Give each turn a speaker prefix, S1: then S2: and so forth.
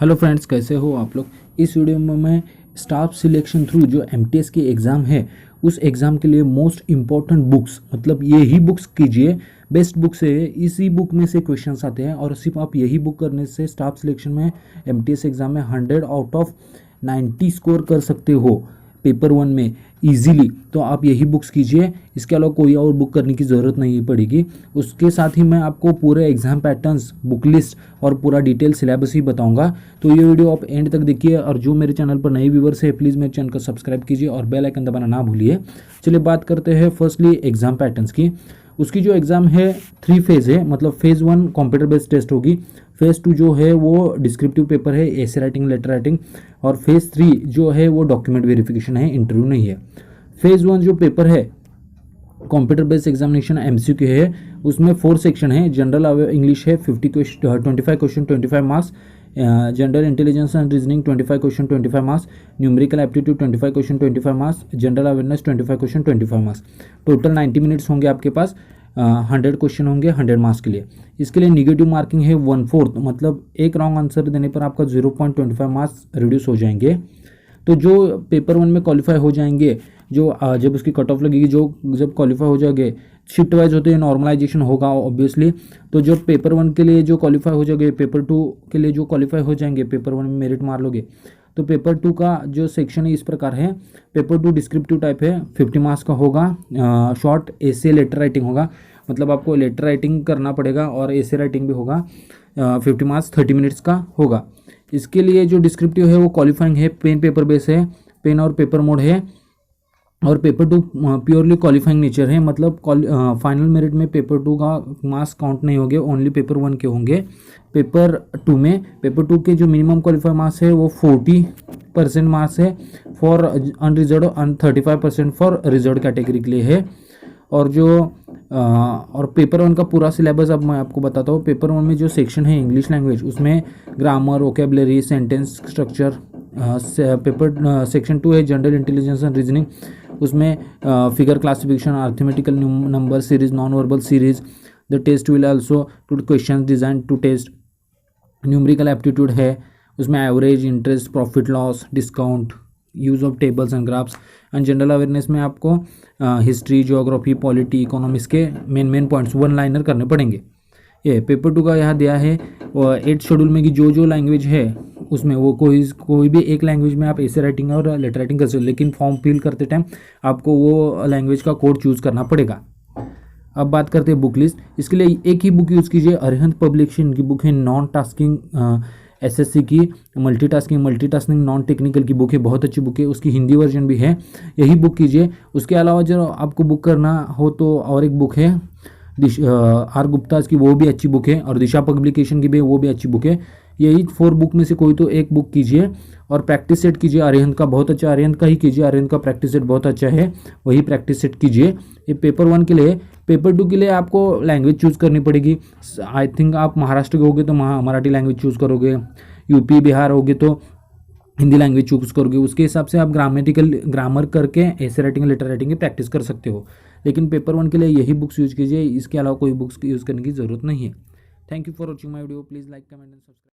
S1: Hello friends, कैसे हो आप लोग। इस वीडियो में मैं स्टाफ सिलेक्शन थ्रू जो एमटीएस की एग्ज़ाम है उस एग्ज़ाम के लिए मोस्ट इम्पॉर्टेंट बुक्स, मतलब यही बुक्स कीजिए। बेस्ट बुक्स है, इसी बुक में से क्वेश्चंस आते हैं और सिर्फ आप यही बुक करने से स्टाफ सिलेक्शन में एमटीएस एग्ज़ाम में 100 आउट ऑफ 90 स्कोर कर सकते हो पेपर 1 में इजीली। तो आप यही बुक्स कीजिए, इसके अलावा कोई और बुक करने की ज़रूरत नहीं पड़ेगी। उसके साथ ही मैं आपको पूरे एग्जाम पैटर्न्स, बुक लिस्ट और पूरा डिटेल सिलेबस ही बताऊंगा। तो ये वीडियो आप एंड तक देखिए और जो मेरे चैनल पर नए व्यूवर्स है प्लीज़ मेरे चैनल को सब्सक्राइब कीजिए और बेल आइकन दबाना ना भूलिए। चलिए बात करते हैं फर्स्टली एग्जाम पैटर्न्स की। उसकी जो एग्ज़ाम है 3 फेज़ है, मतलब फेज़ 1 कंप्यूटर बेस्ड टेस्ट होगी, फेज़ 2 जो है वो डिस्क्रिप्टिव पेपर है, एसे राइटिंग, लेटर राइटिंग, और फेज़ 3 जो है वो डॉक्यूमेंट वेरिफिकेशन है, इंटरव्यू नहीं है। फेज़ 1 जो पेपर है कंप्यूटर बेस्ड एग्जामिनेशन एमसीक्यू है, उसमें 4 सेक्शन है। जनरल इंग्लिश है 25 question 25 marks, general intelligence and reasoning 25 question 25 marks, numerical aptitude 25 question 25 marks, general awareness 25 question 25 marks. Total 90 minutes होंगे आपके पास। 100 क्वेश्चन होंगे 100 मार्क्स के लिए। इसके लिए निगेटिव मार्किंग है 1/4, मतलब एक रॉन्ग आंसर देने पर आपका 0.25 मार्क्स रिड्यूस हो जाएंगे। तो जो पेपर 1 में क्वालिफाई हो जाएंगे, जो जब उसकी कट ऑफ लगेगी, जो जब क्वालिफाई हो जाएंगे, शिफ्ट वाइज होते हैं, नॉर्मलाइजेशन होगा ऑब्वियसली। तो जो पेपर 1 के लिए जो क्वालिफाई हो जाएंगे, पेपर 2 के लिए जो क्वालिफाई हो जाएंगे, पेपर 1 में मेरिट मार लोगे, तो पेपर 2 का जो सेक्शन है इस प्रकार है। पेपर 2 डिस्क्रिप्टिव टाइप है, 50 मार्क्स का होगा। शॉर्ट एसे लेटर राइटिंग होगा, मतलब आपको लेटर राइटिंग करना पड़ेगा और एसे राइटिंग भी होगा। 50 मार्क्स 30 मिनट्स का होगा। इसके लिए जो डिस्क्रिप्टिव है वो क्वालिफाइंग है, पेन पेपर बेस है, पेन और पेपर मोड है। और पेपर 2 प्योरली क्वालिफाइंग नेचर है, मतलब फाइनल मेरिट में पेपर 2 का मार्क्स काउंट नहीं होंगे, ओनली पेपर 1 के होंगे। पेपर 2 के जो मिनिमम क्वालिफाई मार्क्स है वो 40% मार्क्स है फॉर अनरिजर्व और 35% फॉर रिजर्व कैटेगरी के लिए है। और जो और पेपर 1 का पूरा सिलेबस अब मैं आपको बताता हूँ। पेपर 1 में जो सेक्शन है इंग्लिश लैंग्वेज, उसमें grammar, vocabulary, sentence structure. Paper section 2 है जनरल इंटेलिजेंस एंड रीजनिंग, उसमें figure classification, arithmetical number series, non verbal series. The test will also to question design to test. Numerical aptitude है, उसमें average, interest, profit loss, discount, use of tables and graphs. And general awareness में आपको history, geography, polity, economics के main points 1 liner करने पड़ेंगे। ये paper 2 का यहाँ दिया है 8 शेड्यूल में कि जो लैंग्वेज है उसमें वो कोई भी एक लैंग्वेज में आप ऐसे राइटिंग और लेटर राइटिंग कर सकते हो, लेकिन फॉर्म फिल करते टाइम आपको वो लैंग्वेज का कोड चूज़ करना पड़ेगा। अब बात करते हैं बुक लिस्ट। इसके लिए एक ही बुक यूज़ कीजिए, अरिहंत पब्लिकेशन की बुक है, नॉन टास्किंग एसएससी की मल्टीटास्किंग नॉन टेक्निकल की बुक है, बहुत अच्छी बुक है, उसकी हिंदी वर्जन भी है, यही बुक कीजिए। उसके अलावा जो आपको बुक करना हो तो और एक बुक है आर गुप्ता की, वो भी अच्छी बुक है, और दिशा पब्लिकेशन की भी वो भी अच्छी बुक है। यही 4 बुक में से कोई तो एक बुक कीजिए और प्रैक्टिस सेट कीजिए। अरिहंत का बहुत अच्छा, अरिहंत का ही कीजिए, अरिहंत का प्रैक्टिस सेट बहुत अच्छा है, वही प्रैक्टिस सेट कीजिए। ये पेपर 1 के लिए। पेपर 2 के लिए आपको लैंग्वेज चूज़ करनी पड़ेगी। आई थिंक आप महाराष्ट्र के होगे तो मराठी लैंग्वेज चूज़ करोगे, यूपी बिहार होगे तो हिंदी लैंग्वेज चूज़ करोगे। उसके हिसाब से आप ग्रामर करके ऐसे राइटिंग, लेटर राइटिंग की प्रैक्टिस कर सकते हो। लेकिन पेपर 1 के लिए यही बुक्स यूज़ कीजिए, इसके अलावा कोई बुक्स यूज़ करने की ज़रूरत नहीं है। Thank you for watching my video. Please like, comment and subscribe.